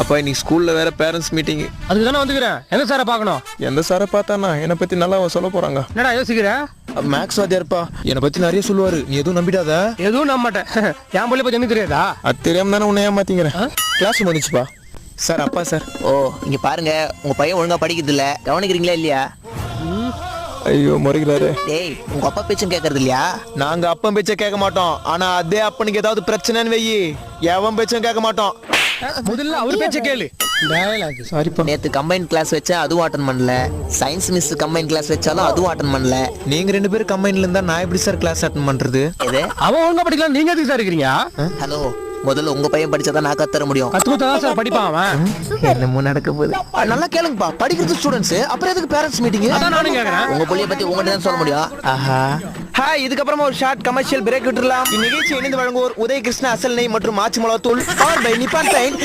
அப்பா இன்னைக்கு ஸ்கூல்ல வேற பேரண்ட்ஸ் மீட்டிங். அதுக்கு தானே வந்துக்கிறேன். எந்த சாரை பார்க்கணும்? எந்த சாரை பார்த்தானா என்னை பத்தி நல்லா சொல்ல போறாங்க. என்னடா யோசிக்கிற? மேக்ஸ் வாத்தியார்ப்பா என்னை பத்தி நிறைய சொல்லுவாரு, நீ எதுவும் நம்பிடாத. எதுவும் நம்ப மாட்டேன். என் பிள்ளை பத்தி எனக்கு தெரியாதா? அது தெரியாம தானே உன்னை ஏமாத்திங்கிறேன். கிளாஸ் வந்துச்சுப்பா. சார் அப்பா சார். ஓ இங்க பாருங்க, உங்க பையன் ஒழுங்கா படிக்கிறது இல்ல, கவனிக்கிறீங்களா இல்லையா? ஐயோ முறைகிறாரு. டேய் உங்க அப்பா பேச்சும் கேட்கறது இல்லையா? நாங்க அப்பன் பேச்ச கேட்க மாட்டோம். ஆனா அதே அப்பனுக்கு ஏதாவது பிரச்சனைன்னு வெயி எவன் பேச்சும் கேட்க மாட்டோம். முதல்ல அவர் பேச்ச கேளு. சாரிப்பா. நேத்து கம்பைன் கிளாஸ் வச்சா அதுவும் அட்டன் பண்ணல, சயின்ஸ் மிஸ் கம்பைன் கிளாஸ் வச்சாலும் அதுவும் அட்டன் பண்ணல. நீங்க 2 பேரும் கம்பைன்ல இருந்தா நான் எப்படி சார் கிளாஸ் அட்டன் பண்றது? எது? அவன் ஒழுங்கா படிக்கலாம், நீங்க எதுக்கு சார் இருக்கிறீங்க? ஹலோ, முதல்ல உங்க பையன் படிச்சாதான் நான் கத்தர முடியும். கத்துக்கத்தான் சார் படிப்பான் அவன். என்னமோ நடக்க போகுது. நல்லா கேளுங்கப்பா, படிக்கிறது ஸ்டூடெண்ட்ஸ், அப்புறம் எதுக்கு பேரண்ட்ஸ் மீட்டிங்? அதான் நானும் கேக்குறேன். உங்க புள்ளைய பத்தி உங்ககிட்ட தான் சொல்ல முடியும். ஆஹா. ஹாய், இதுக்கப்புறமா ஒரு ஷார்ட் கமர்ஷியல் பிரேக் விட்டுறலாம். இந்நிகழ்ச்சி இணைந்து வழங்குவோர் உதய கிருஷ்ண அசல் நெய் மற்றும் ஆச்சி மிளகாத்தூள், பவர் பை நிப்பான் பெயிண்ட்,